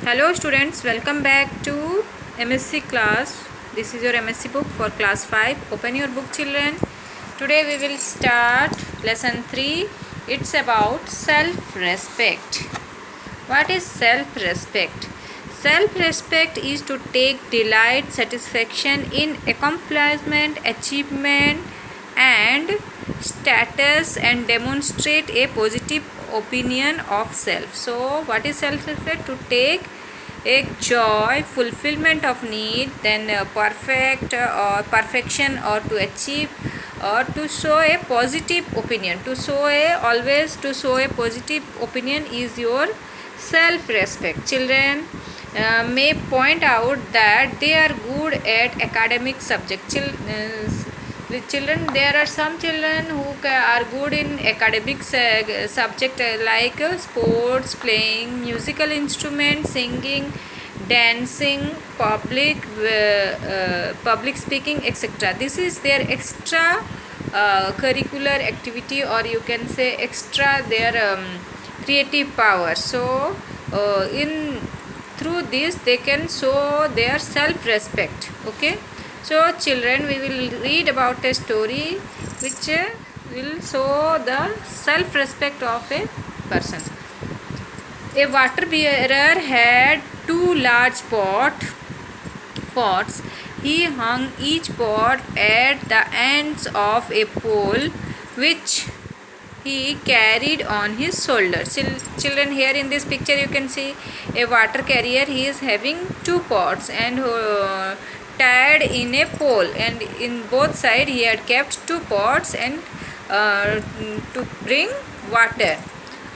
Hello students, welcome back to MSc class. This is your MSc book for class 5. Open your book children. Today we will start lesson 3. It's about self-respect. What is self-respect? Self-respect is to take delight, satisfaction in accomplishment, achievement and status and demonstrate a positive opinion of self. So what is self-respect? To take a joy, fulfillment of need, then perfection, or to achieve or to show a positive opinion. To show a positive opinion is your self-respect. Children may point out that they are good at academic subjects. With children, there are some children who are good in academic subject like sports, playing musical instruments, singing, dancing, public speaking, etc. This is their extra curricular activity, or you can say extra their creative power. So in through this they can show their self-respect. Okay, so children, we will read about a story which will show the self-respect of a person. A water bearer had two large pots. He hung each pot at the ends of a pole which he carried on his shoulders. Children, here in this picture you can see a water carrier. He is having two pots and tied in a pole, and in both sides he had kept two pots and to bring water.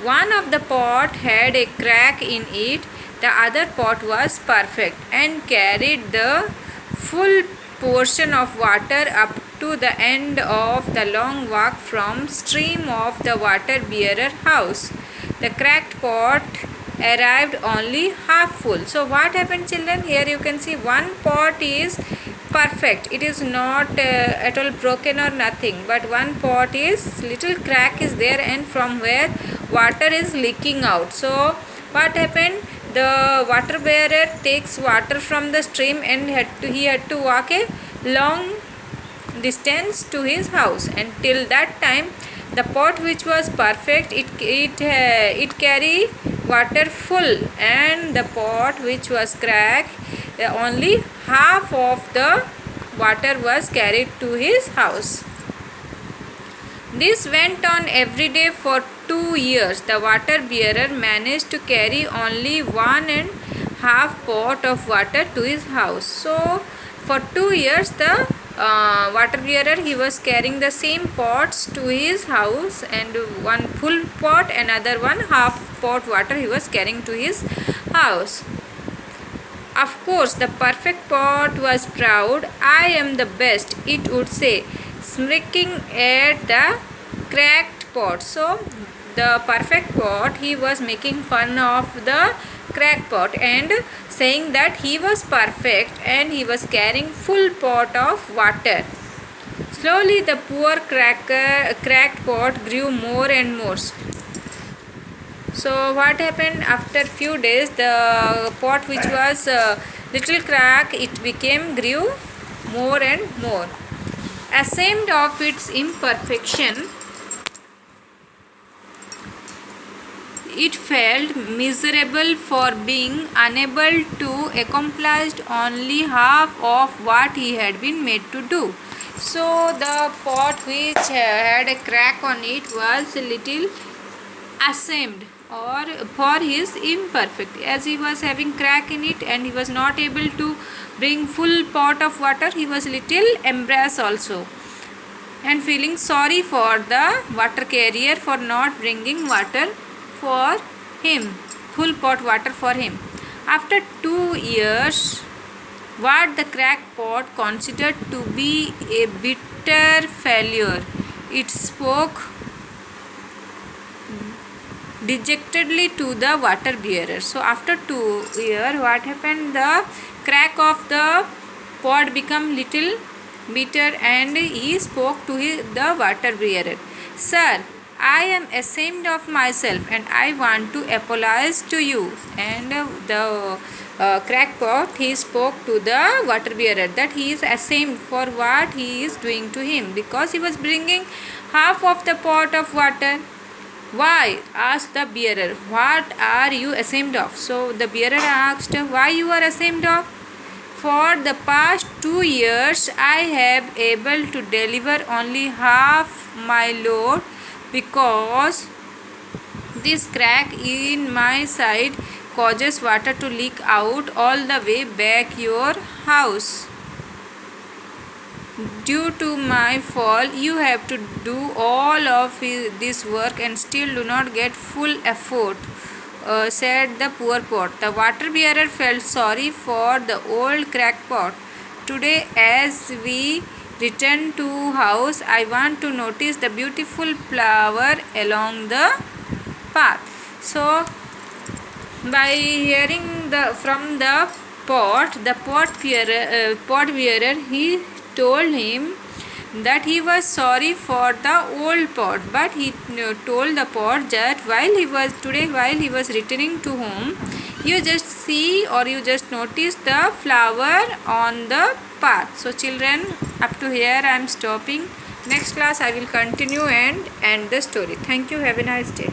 One of the pot had a crack in it. The other pot was perfect and carried the full portion of water up to the end of the long walk from stream of the water bearer house. The cracked pot arrived only half full. So what happened, children? Here you can see one pot is perfect. It is not at all broken or nothing, but one pot is little crack is there, and from where water is leaking out. So what happened? The water bearer takes water from the stream and he had to walk a long distance to his house, and till that time the pot which was perfect, it carry water full, and the pot which was cracked, only half of the water was carried to his house. This went on every day for 2 years. The water bearer managed to carry only 1.5 pot of water to his house. So for 2 years the water bearer, he was carrying the same pots to his house, and one full pot, another one half pot water he was carrying to his house. Of course, the perfect pot was proud. I am the best, it would say, smirking at the cracked pot. So the perfect pot, he was making fun of the cracked pot and saying that he was perfect and he was carrying full pot of water. Slowly the poor cracked pot grew more and more. So what happened? After few days, the pot which was little crack, it grew more and more. Ashamed of its imperfection, it felt miserable for being unable to accomplish only half of what he had been made to do. So the pot which had a crack on it was a little ashamed or for his imperfect, as he was having crack in it and he was not able to bring full pot of water. He was little embarrassed also, and feeling sorry for the water carrier for not bringing water for him, full pot water for him. After 2 years, what the cracked pot considered to be a bitter failure, it spoke dejectedly to the water bearer. So after 2 years, what happened? The crack of the pot become little bitter, and he spoke to the water bearer. Sir, I am ashamed of myself and I want to apologize to you. And the crackpot, he spoke to the water bearer that he is ashamed for what he is doing to him, because he was bringing half of the pot of water. Why? Asked the bearer. What are you ashamed of? So the bearer asked, why you are ashamed of? For the past 2 years I have able to deliver only half my load, because this crack in my side causes water to leak out all the way back your house. Due to my fault, you have to do all of this work and still do not get full effort, said the poor pot. The water bearer felt sorry for the old crackpot. Today, as we return to house, I want to notice the beautiful flower along the path. So, by hearing from the pot, pot bearer, he told him that he was sorry for the old pot, but he told the pot that while he was returning to home, you just see or you just notice the flower on the path. So children, up to here I am stopping. Next class I will continue and end the story. Thank you. Have a nice day.